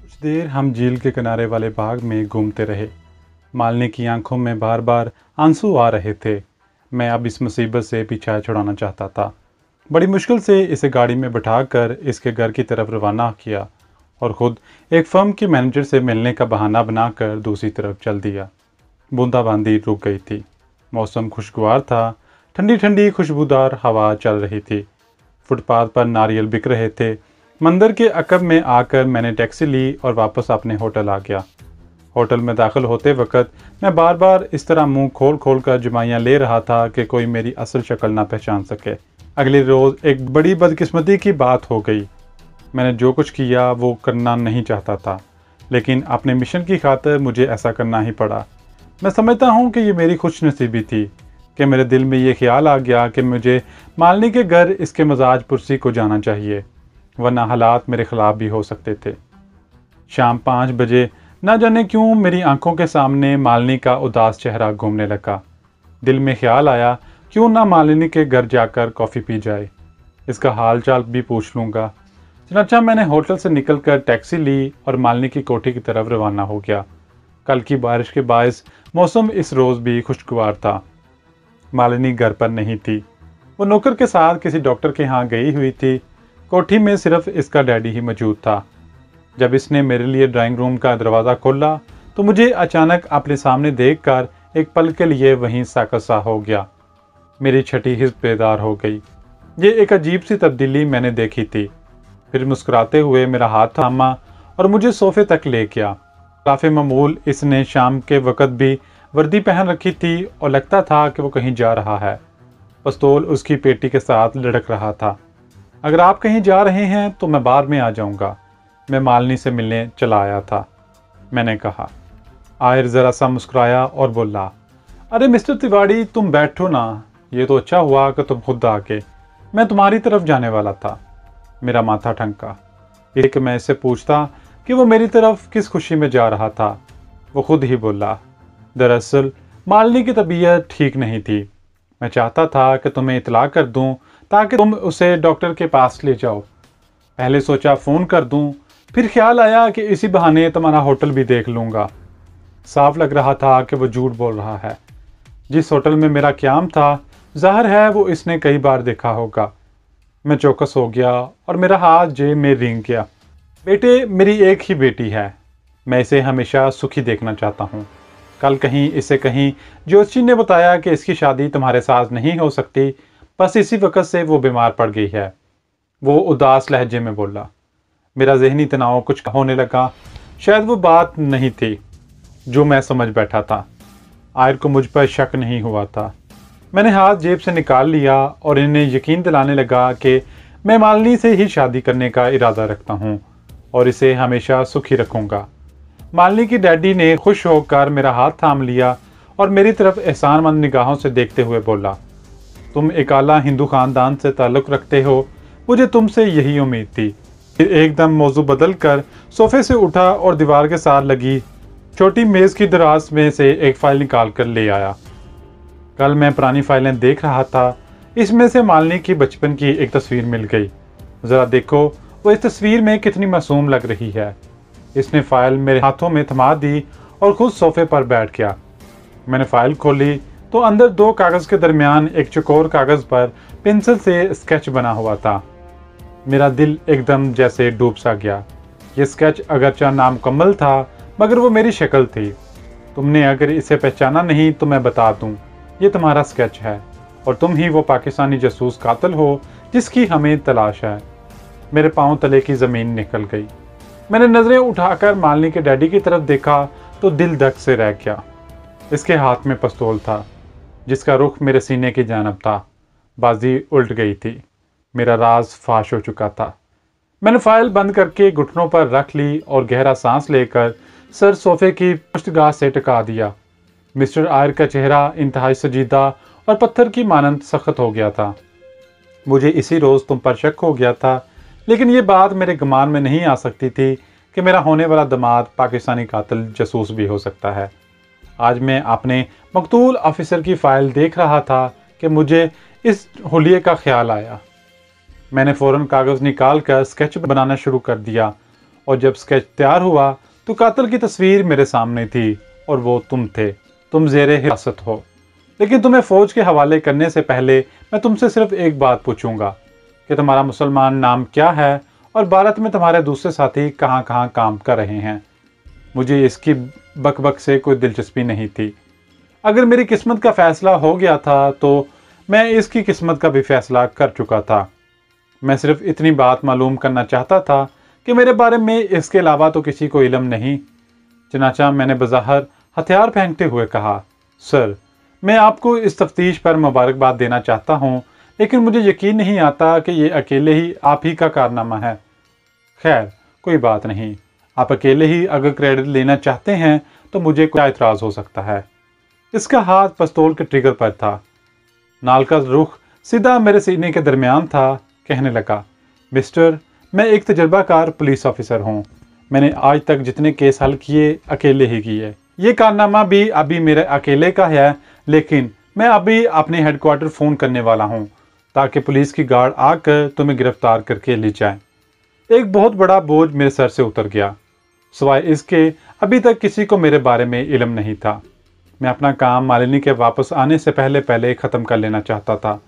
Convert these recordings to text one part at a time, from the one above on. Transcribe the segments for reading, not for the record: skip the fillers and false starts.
कुछ देर हम झील के किनारे वाले बाग में घूमते रहे। मालिनी की आंखों में बार बार आंसू आ रहे थे। मैं अब इस मुसीबत से पीछा छुड़ाना चाहता था। बड़ी मुश्किल से इसे गाड़ी में बिठाकर इसके घर की तरफ रवाना किया और ख़ुद एक फर्म के मैनेजर से मिलने का बहाना बनाकर दूसरी तरफ चल दिया। बूंदाबांदी रुक गई थी। मौसम खुशगवार था। ठंडी ठंडी खुशबूदार हवा चल रही थी। फुटपाथ पर नारियल बिक रहे थे। मंदिर के अकब में आकर मैंने टैक्सी ली और वापस अपने होटल आ गया। होटल में दाखिल होते वक्त मैं बार बार इस तरह मुंह खोल खोल कर जुमाइयाँ ले रहा था कि कोई मेरी असल शक्ल ना पहचान सके। अगले रोज़ एक बड़ी बदकिस्मती की बात हो गई। मैंने जो कुछ किया वो करना नहीं चाहता था, लेकिन अपने मिशन की खातिर मुझे ऐसा करना ही पड़ा। मैं समझता हूँ कि ये मेरी खुशनसीबी थी कि मेरे दिल में ये ख्याल आ गया कि मुझे मालिनी के घर इसके मजाज पुरसी को जाना चाहिए, वरना हालात मेरे ख़िलाफ़ भी हो सकते थे। शाम 5 बजे न जाने क्यों मेरी आंखों के सामने मालिनी का उदास चेहरा घूमने लगा। दिल में ख्याल आया, क्यों ना मालिनी के घर जाकर कॉफ़ी पी जाए, इसका हाल चाल भी पूछ लूँगा। चनाचा मैंने होटल से निकलकर टैक्सी ली और मालिनी की कोठी की तरफ रवाना हो गया। कल की बारिश के बायस मौसम इस रोज़ भी खुशगवार था। मालिनी घर पर नहीं थी। वो नौकर के साथ किसी डॉक्टर के यहाँ गई हुई थी। कोठी में सिर्फ इसका डैडी ही मौजूद था। जब इसने मेरे लिए ड्राइंग रूम का दरवाज़ा खोला तो मुझे अचानक अपने सामने देखकर एक पल के लिए वहीं साकत सा हो गया। मेरी छठी हिस्स बेदार हो गई। ये एक अजीब सी तब्दीली मैंने देखी थी। फिर मुस्कुराते हुए मेरा हाथ थामा और मुझे सोफे तक ले गया। काफ़ी मामूल इसने शाम के वक़्त भी वर्दी पहन रखी थी और लगता था कि वो कहीं जा रहा है। पिस्तौल उसकी पेटी के साथ लटक रहा था। अगर आप कहीं जा रहे हैं तो मैं बाद में आ जाऊंगा। मैं मालिनी से मिलने चला आया था, मैंने कहा। आयर ज़रा सा मुस्कुराया और बोला, अरे मिस्टर तिवारी, तुम बैठो ना। ये तो अच्छा हुआ कि तुम खुद आ गए। मैं तुम्हारी तरफ जाने वाला था। मेरा माथा ठनका। एक मैं इससे पूछता कि वो मेरी तरफ किस खुशी में जा रहा था। वो खुद ही बोला, दरअसल मालिनी की तबीयत ठीक नहीं थी। मैं चाहता था कि तुम्हें इतला कर दूं ताकि तुम उसे डॉक्टर के पास ले जाओ। पहले सोचा फ़ोन कर दूं, फिर ख्याल आया कि इसी बहाने तुम्हारा होटल भी देख लूँगा। साफ लग रहा था कि वो झूठ बोल रहा है। जिस होटल में मेरा क़याम था, ज़ाहिर है वो इसने कई बार देखा होगा। मैं चौकस हो गया और मेरा हाथ जेब में रेंग गया। बेटे, मेरी एक ही बेटी है। मैं इसे हमेशा सुखी देखना चाहता हूँ। कल कहीं ज्योतिषी ने बताया कि इसकी शादी तुम्हारे साथ नहीं हो सकती, बस इसी वक्त से वो बीमार पड़ गई है। वो उदास लहजे में बोला। मेरा जहनी तनाव कुछ होने लगा। शायद वो बात नहीं थी जो मैं समझ बैठा था। आयर को मुझ पर शक नहीं हुआ था। मैंने हाथ जेब से निकाल लिया और इन्हें यकीन दिलाने लगा कि मैं मालिनी से ही शादी करने का इरादा रखता हूँ और इसे हमेशा सुखी रखूँगा। मालिनी की डैडी ने खुश होकर मेरा हाथ थाम लिया और मेरी तरफ एहसानमंद निगाहों से देखते हुए बोला, तुम एक आला हिंदू खानदान से ताल्लुक़ रखते हो, मुझे तुमसे यही उम्मीद थी। फिर एकदम मौजू बदल कर सोफे से उठा और दीवार के साथ लगी छोटी मेज़ की दराज में से एक फ़ाइल निकाल कर ले आया। कल मैं पुरानी फाइलें देख रहा था। इसमें से मालिनी की बचपन की एक तस्वीर मिल गई। ज़रा देखो, वो इस तस्वीर में कितनी मासूम लग रही है। इसने फ़ाइल मेरे हाथों में थमा दी और खुद सोफे पर बैठ गया। मैंने फ़ाइल खोली तो अंदर 2 कागज़ के दरमियान एक चौकोर कागज़ पर पेंसिल से स्केच बना हुआ था। मेरा दिल एकदम जैसे डूब सा गया। ये स्केच अगरचे नामुकम्मल था, मगर वो मेरी शक्ल थी। तुमने अगर इसे पहचाना नहीं तो मैं बता दूं, ये तुम्हारा स्केच है और तुम ही वो पाकिस्तानी जासूस कातिल हो जिसकी हमें तलाश है। मेरे पाँव तले की ज़मीन निकल गई। मैंने नज़रें उठाकर मालिनी के डैडी की तरफ देखा तो दिल धक से रह गया। इसके हाथ में पिस्तौल था जिसका रुख मेरे सीने की जानब था। बाजी उल्ट गई थी। मेरा राज फाश हो चुका था। मैंने फ़ाइल बंद करके घुटनों पर रख ली और गहरा सांस लेकर सर सोफे की पुष्टगाह से टिका दिया। मिस्टर आयर का चेहरा इंतहाई सजीदा और पत्थर की मानंद सख्त हो गया था। मुझे इसी रोज़ तुम पर शक हो गया था, लेकिन ये बात मेरे गुमान में नहीं आ सकती थी कि मेरा होने वाला दामाद पाकिस्तानी कातिल जासूस भी हो सकता है। आज मैं अपने मकतूल ऑफिसर की फ़ाइल देख रहा था कि मुझे इस हुलिये का ख्याल आया। मैंने फ़ौरन कागज़ निकाल कर स्केच बनाना शुरू कर दिया और जब स्केच तैयार हुआ तो कातिल की तस्वीर मेरे सामने थी और वो तुम थे। तुम ज़ेरे हिरासत हो। लेकिन तुम्हें फ़ौज के हवाले करने से पहले मैं तुमसे सिर्फ एक बात पूछूंगा कि तुम्हारा मुसलमान नाम क्या है और भारत में तुम्हारे दूसरे साथी कहाँ कहाँ काम कर रहे हैं। मुझे इसकी बकबक से कोई दिलचस्पी नहीं थी। अगर मेरी किस्मत का फैसला हो गया था तो मैं इसकी किस्मत का भी फैसला कर चुका था। मैं सिर्फ इतनी बात मालूम करना चाहता था कि मेरे बारे में इसके अलावा तो किसी को इल्म नहीं। चनाचा मैंने बज़ाहिर हथियार फेंकते हुए कहा, सर, मैं आपको इस तफ्तीश पर मुबारकबाद देना चाहता हूँ, लेकिन मुझे यकीन नहीं आता कि ये अकेले ही आप ही का कारनामा है। खैर, कोई बात नहीं। आप अकेले ही अगर क्रेडिट लेना चाहते हैं तो मुझे क्या एतराज़ हो सकता है। इसका हाथ पिस्तौल के ट्रिगर पर था। नाल का रुख सीधा मेरे सीने के दरमियान था। कहने लगा, मिस्टर, मैं एक तजर्बाकार पुलिस ऑफिसर हूँ। मैंने आज तक जितने केस हल किए अकेले ही किए। ये कारनामा भी अभी मेरे अकेले का है, लेकिन मैं अभी अपने हेडक्वार्टर फ़ोन करने वाला हूँ ताकि पुलिस की गार्ड आकर तुम्हें गिरफ्तार करके ले जाए। एक बहुत बड़ा बोझ मेरे सर से उतर गया। सिवाय इसके अभी तक किसी को मेरे बारे में इल्म नहीं था। मैं अपना काम मालिनी के वापस आने से पहले पहले ख़त्म कर लेना चाहता था।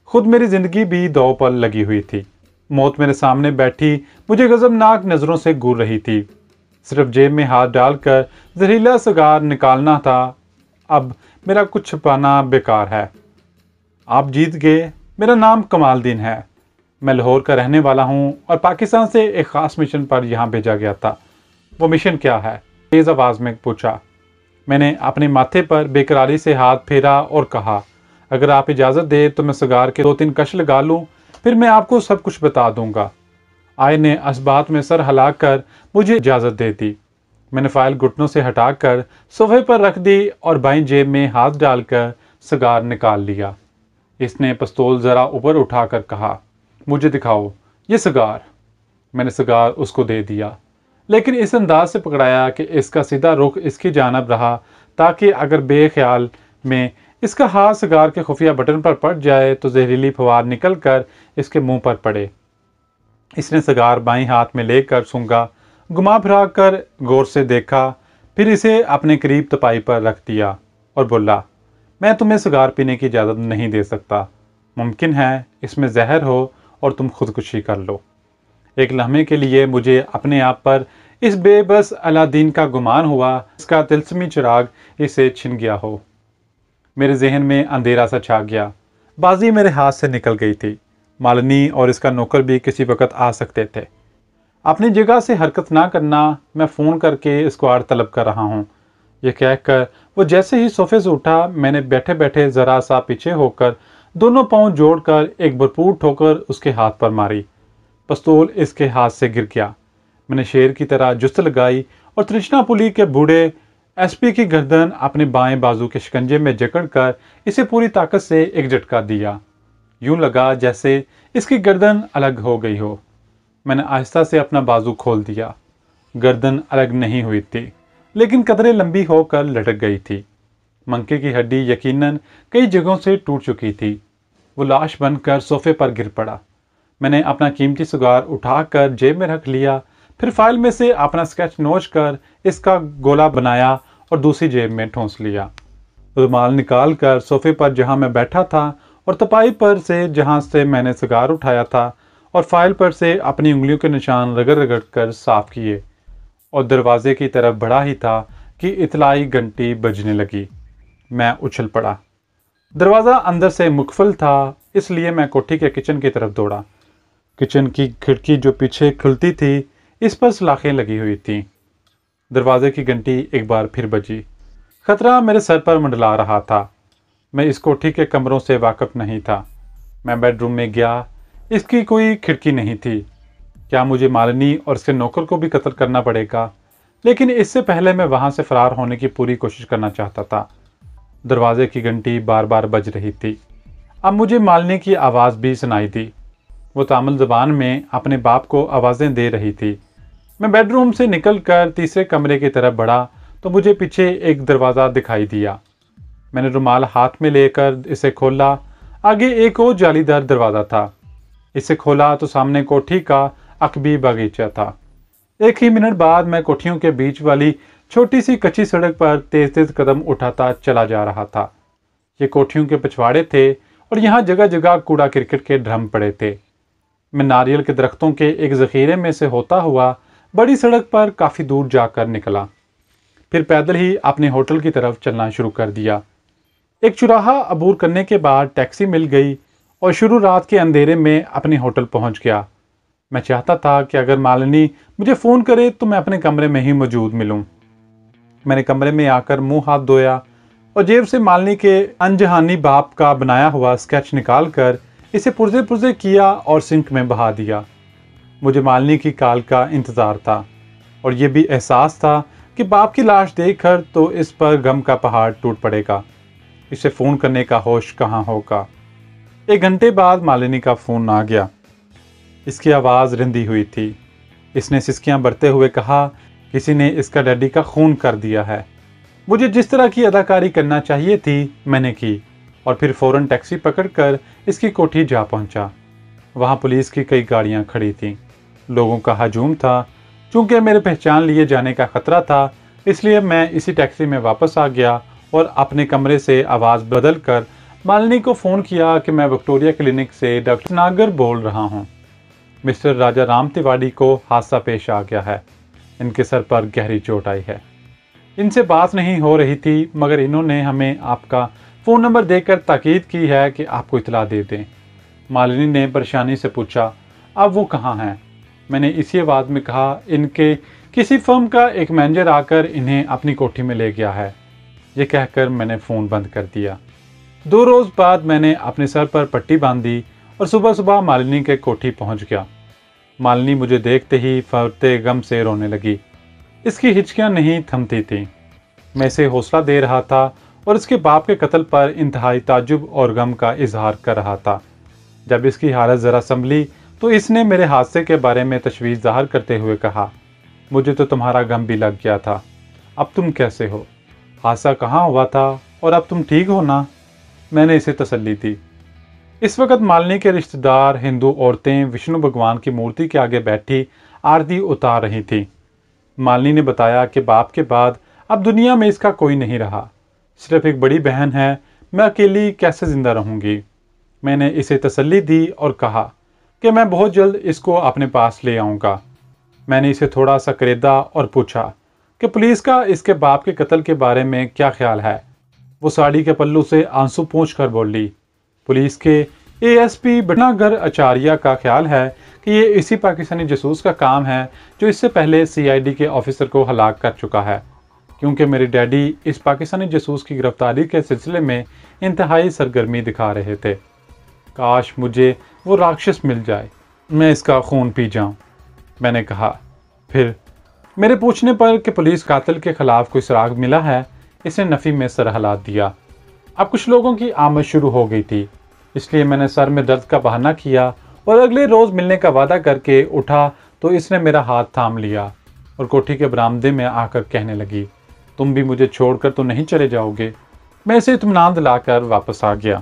खुद मेरी ज़िंदगी भी दांव पर लगी हुई थी। मौत मेरे सामने बैठी मुझे गज़बनाक नज़रों से घूर रही थी। सिर्फ जेब में हाथ डालकर जहरीला सिगार निकालना था। अब मेरा कुछ छुपाना बेकार है। आप जीत गए। मेरा नाम कमालदीन है। मैं लाहौर का रहने वाला हूँ और पाकिस्तान से एक ख़ास मिशन पर यहाँ भेजा गया था। वो मिशन क्या है? तेज़ आवाज़ में पूछा। मैंने अपने माथे पर बेकरारी से हाथ फेरा और कहा, अगर आप इजाज़त दें तो मैं सिगार के 2-3 कश लगा लूँ, फिर मैं आपको सब कुछ बता दूंगा। आय ने इस बात में सर हिलाकर मुझे इजाज़त दे दी। मैंने फाइल घुटनों से हटाकर सोफे पर रख दी और बाईं जेब में हाथ डालकर सिगार निकाल लिया। इसने पिस्तौल ज़रा ऊपर उठाकर कहा, मुझे दिखाओ ये सिगार। मैंने सिगार उसको दे दिया, लेकिन इस अंदाज से पकड़ाया कि इसका सीधा रुख इसकी जानब रहा ताकि अगर बेख्याल में इसका हाथ सिगार के खुफिया बटन पर पड़ जाए तो जहरीली फवार निकल कर इसके मुंह पर पड़े। इसने सिगार बाईं हाथ में लेकर सूंघा, घुमा फिरा कर गौर से देखा, फिर इसे अपने करीब तपाई पर रख दिया और बोला, मैं तुम्हें सिगार पीने की इजाज़त नहीं दे सकता। मुमकिन है इसमें जहर हो और तुम खुदकुशी कर लो। एक लम्हे के लिए मुझे अपने आप पर इस बेबस अलादीन का गुमान हुआ, इसका तिलस्मी चिराग इसे छिन गया हो। मेरे जहन में अंधेरा सा छा गया। बाजी मेरे हाथ से निकल गई थी। मालिनी और इसका नौकर भी किसी वक्त आ सकते थे। अपनी जगह से हरकत ना करना, मैं फ़ोन करके स्क्वाड तलब कर रहा हूँ। यह कहकर वो जैसे ही सोफे से उठा, मैंने बैठे बैठे ज़रा सा पीछे होकर दोनों पाँव जोड़कर एक भरपूर ठोकर उसके हाथ पर मारी। पिस्तौल इसके हाथ से गिर गया। मैंने शेर की तरह जुस्त लगाई और तृष्णापुली के बूढ़े एसपी की गर्दन अपने बाएं बाजू के शिकंजे में जकड़कर इसे पूरी ताकत से एक झटका दिया। यूं लगा जैसे इसकी गर्दन अलग हो गई हो। मैंने आहिस्ता से अपना बाजू खोल दिया। गर्दन अलग नहीं हुई थी, लेकिन कदरे लंबी होकर लटक गई थी। मंके की हड्डी यकीनन कई जगहों से टूट चुकी थी। वो लाश बनकर सोफे पर गिर पड़ा। मैंने अपना कीमती सिगार उठाकर जेब में रख लिया, फिर फाइल में से अपना स्केच नोच कर इसका गोला बनाया और दूसरी जेब में ठूंस लिया। रुमाल निकाल कर सोफे पर जहां मैं बैठा था और तपाई पर से जहां से मैंने सिगार उठाया था और फाइल पर से अपनी उंगलियों के निशान रगड़ रगड़ कर साफ किए और दरवाजे की तरफ बढ़ा ही था कि इतलाई घंटी बजने लगी। मैं उछल पड़ा। दरवाज़ा अंदर से मुकफल था, इसलिए मैं कोठी के किचन की तरफ दौड़ा। किचन की खिड़की जो पीछे खुलती थी, इस पर सलाखें लगी हुई थीं। दरवाजे की घंटी एक बार फिर बजी। खतरा मेरे सर पर मंडला रहा था। मैं इस कोठी के कमरों से वाकिफ नहीं था। मैं बेडरूम में गया। इसकी कोई खिड़की नहीं थी। क्या मुझे मालिनी और उसके नौकर को भी कत्ल करना पड़ेगा? लेकिन इससे पहले मैं वहां से फरार होने की पूरी कोशिश करना चाहता था। दरवाजे की घंटी बार बार बज रही थी। अब मुझे मालिनी की आवाज़ भी सुनाई दी। वो तामिल ज़बान में अपने बाप को आवाज़ें दे रही थी। मैं बेडरूम से निकलकर तीसरे कमरे की तरफ बढ़ा तो मुझे पीछे एक दरवाज़ा दिखाई दिया। मैंने रुमाल हाथ में लेकर इसे खोला। आगे एक और जालीदार दरवाज़ा था। इसे खोला तो सामने कोठी का अकबी बागीचा था। एक ही मिनट बाद मैं कोठियों के बीच वाली छोटी सी कच्ची सड़क पर तेज तेज कदम उठाता चला जा रहा था। ये कोठियों के पिछवाड़े थे और यहाँ जगह जगह कूड़ा क्रिकेट के ड्रम पड़े थे। मैं नारियल के दरख्तों के एक जखीरे में से होता हुआ बड़ी सड़क पर काफ़ी दूर जाकर निकला। फिर पैदल ही अपने होटल की तरफ चलना शुरू कर दिया। एक चौराहा अबूर करने के बाद टैक्सी मिल गई और शुरू रात के अंधेरे में अपने होटल पहुंच गया। मैं चाहता था कि अगर मालिनी मुझे फ़ोन करे तो मैं अपने कमरे में ही मौजूद मिलूं। मैंने कमरे में आकर मुंह हाथ धोया और जेब से मालिनी के अनजहानी बाप का बनाया हुआ स्केच निकाल कर इसे पुर्जे पुर्जे किया और सिंक में बहा दिया। मुझे मालिनी की कॉल का इंतज़ार था और ये भी एहसास था कि बाप की लाश देखकर तो इस पर गम का पहाड़ टूट पड़ेगा। इसे फ़ोन करने का होश कहाँ होगा। 1 घंटे बाद मालिनी का फ़ोन आ गया। इसकी आवाज़ रिंधी हुई थी। इसने सिसकियां भरते हुए कहा, किसी ने इसका डैडी का खून कर दिया है। मुझे जिस तरह की अदाकारी करना चाहिए थी मैंने की और फिर फ़ौरन टैक्सी पकड़कर इसकी कोठी जा पहुंचा। वहां पुलिस की कई गाड़ियां खड़ी थीं। लोगों का हजूम था। चूंकि मेरे पहचान लिए जाने का खतरा था, इसलिए मैं इसी टैक्सी में वापस आ गया और अपने कमरे से आवाज़ बदल कर मालिनी को फ़ोन किया कि मैं विक्टोरिया क्लिनिक से डॉक्टर नागर बोल रहा हूँ। मिस्टर राजा राम तिवारी को हादसा पेश आ गया है। इनके सर पर गहरी चोट आई है। इनसे बात नहीं हो रही थी, मगर इन्होंने हमें आपका फ़ोन नंबर देकर ताकीद की है कि आपको इतला दे दें। मालिनी ने परेशानी से पूछा, अब वो कहाँ हैं? मैंने इसी आवाज़ में कहा, इनके किसी फर्म का एक मैनेजर आकर इन्हें अपनी कोठी में ले गया है। ये कहकर मैंने फ़ोन बंद कर दिया। 2 रोज़ बाद मैंने अपने सर पर पट्टी बांधी और सुबह सुबह मालिनी के कोठी पहुंच गया। मालिनी मुझे देखते ही फरते गम से रोने लगी। इसकी हिचकियां नहीं थमती थीं। मैं इसे हौसला दे रहा था और इसके बाप के कत्ल पर इंतहाई ताज्जुब और गम का इजहार कर रहा था। जब इसकी हालत ज़रा संभली तो इसने मेरे हादसे के बारे में तशवीश ज़ाहिर करते हुए कहा, मुझे तो तुम्हारा गम भी लग गया था। अब तुम कैसे हो? हादसा कहाँ हुआ था और अब तुम ठीक हो ना? मैंने इसे तसल्ली दी। इस वक्त मालिनी के रिश्तेदार हिंदू औरतें विष्णु भगवान की मूर्ति के आगे बैठी आरती उतार रही थीं। मालिनी ने बताया कि बाप के बाद अब दुनिया में इसका कोई नहीं रहा, सिर्फ एक बड़ी बहन है। मैं अकेली कैसे जिंदा रहूंगी? मैंने इसे तसल्ली दी और कहा कि मैं बहुत जल्द इसको अपने पास ले आऊँगा। मैंने इसे थोड़ा सा करेदा और पूछा कि पुलिस का इसके बाप के कत्ल के बारे में क्या ख्याल है। वो साड़ी के पल्लू से आंसू पोंछ कर बोली, पुलिस के एएसपी भटनागर आचार्य का ख्याल है कि ये इसी पाकिस्तानी जासूस का काम है जो इससे पहले सीआईडी के ऑफिसर को हलाक कर चुका है। क्योंकि मेरे डैडी इस पाकिस्तानी जासूस की गिरफ्तारी के सिलसिले में इंतहाई सरगर्मी दिखा रहे थे। काश मुझे वो राक्षस मिल जाए, मैं इसका खून पी जाऊं। मैंने कहा। फिर मेरे पूछने पर कि पुलिस कातिल के खिलाफ कोई सुराग मिला है, इसने नफ़ी में सर हिला दिया। अब कुछ लोगों की आमद शुरू हो गई थी, इसलिए मैंने सर में दर्द का बहाना किया और अगले रोज़ मिलने का वादा करके उठा तो इसने मेरा हाथ थाम लिया और कोठी के बरामदे में आकर कहने लगी, तुम भी मुझे छोड़कर तो नहीं चले जाओगे? मैं इसे इत्मीनान दिलाकर वापस आ गया।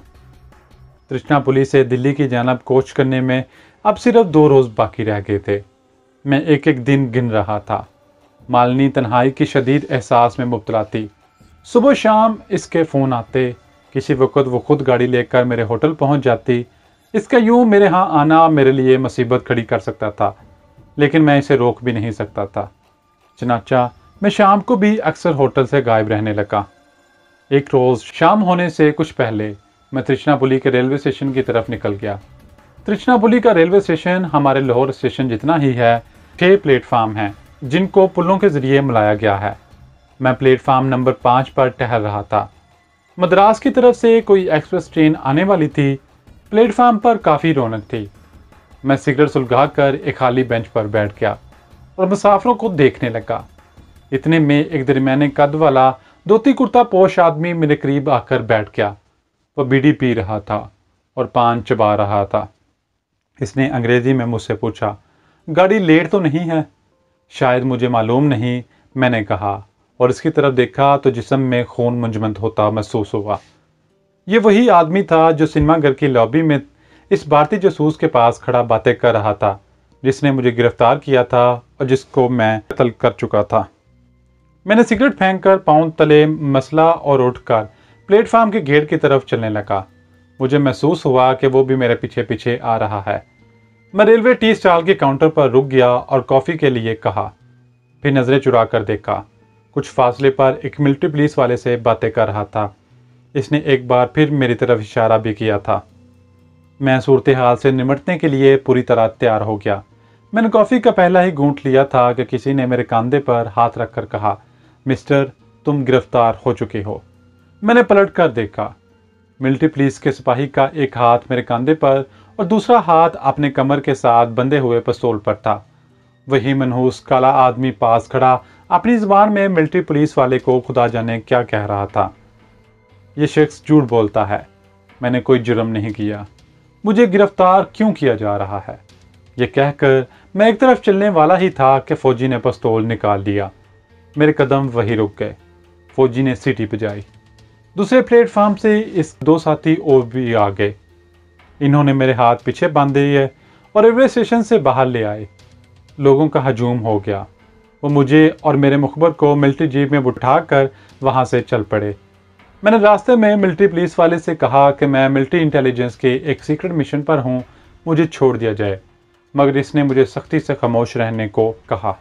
तृष्णापुली से दिल्ली की जानब कोच करने में अब सिर्फ 2 रोज़ बाकी रह गए थे। मैं एक एक दिन गिन रहा था। मालिनी तन्हाई की शदीद एहसास में मुब्तला थी। सुबह शाम इसके फ़ोन आते, किसी वक्त वो खुद गाड़ी लेकर मेरे होटल पहुंच जाती। इसका यूं मेरे यहाँ आना मेरे लिए मुसीबत खड़ी कर सकता था, लेकिन मैं इसे रोक भी नहीं सकता था। चनाचा मैं शाम को भी अक्सर होटल से गायब रहने लगा। एक रोज़ शाम होने से कुछ पहले मैं तृष्णापुली के रेलवे स्टेशन की तरफ निकल गया। तृष्णापुली का रेलवे स्टेशन हमारे लाहौर स्टेशन जितना ही है। 6 प्लेटफार्म हैं जिनको पुलों के ज़रिए मिलाया गया है। मैं प्लेटफार्म नंबर 5 पर ठहर रहा था। मद्रास की तरफ से कोई एक्सप्रेस ट्रेन आने वाली थी। प्लेटफार्म पर काफ़ी रौनक थी। मैं सिगरेट सुलगा कर एक खाली बेंच पर बैठ गया और मुसाफिरों को देखने लगा। इतने में एक दरमियाने कद वाला धोती कुर्ता पोश आदमी मेरे करीब आकर बैठ गया। वह बीड़ी पी रहा था और पान चबा रहा था। इसने अंग्रेजी में मुझसे पूछा, गाड़ी लेट तो नहीं है? शायद मुझे मालूम नहीं, मैंने कहा और इसकी तरफ देखा तो जिस्म में खून मुंजमद होता महसूस हुआ। ये वही आदमी था जो सिनेमा घर की लॉबी में इस भारतीय जासूस के पास खड़ा बातें कर रहा था जिसने मुझे गिरफ्तार किया था और जिसको मैं कत्ल कर चुका था। मैंने सिगरेट फेंककर पाँव तले मसला और उठकर प्लेटफार्म के गेट की तरफ चलने लगा। मुझे महसूस हुआ कि वो भी मेरे पीछे पीछे आ रहा है। मैं रेलवे टी स्टॉल के काउंटर पर रुक गया और कॉफ़ी के लिए कहा। फिर नज़रें चुरा कर देखा। कुछ फासले पर एक मिलिट्री पुलिस वाले से बातें कर रहा था। इसने एक बार फिर मेरी तरफ इशारा भी किया था। मैं सूरत हाल से निमटने के लिए पूरी तरह तैयार हो गया। मैंने कॉफ़ी का पहला ही घूंट लिया था कि किसी ने मेरे कंधे पर हाथ रखकर कहा, मिस्टर, तुम गिरफ्तार हो चुके हो। मैंने पलट कर देखा। मिलिट्री पुलिस के सिपाही का एक हाथ मेरे कंधे पर और दूसरा हाथ अपने कमर के साथ बंधे हुए पिस्तौल पर था। वही मनहूस काला आदमी पास खड़ा अपनी जुबान में मिलिट्री पुलिस वाले को खुदा जाने क्या कह रहा था। ये शख्स झूठ बोलता है। मैंने कोई जुर्म नहीं किया। मुझे गिरफ्तार क्यों किया जा रहा है? ये कहकर मैं एक तरफ चलने वाला ही था कि फौजी ने पिस्तौल निकाल लिया। मेरे कदम वहीं रुक गए। फौजी ने सीटी बजाई। दूसरे प्लेटफार्म से इस दो साथी और भी आ गए। इन्होंने मेरे हाथ पीछे बांध दिए और रेलवे स्टेशन से बाहर ले आए। लोगों का हजूम हो गया। वो मुझे और मेरे मुखबर को मिलिट्री जीप में उठाकर वहां से चल पड़े। मैंने रास्ते में मिलिट्री पुलिस वाले से कहा कि मैं मिलिट्री इंटेलिजेंस के एक सीक्रेट मिशन पर हूं, मुझे छोड़ दिया जाए, मगर इसने मुझे सख्ती से खामोश रहने को कहा।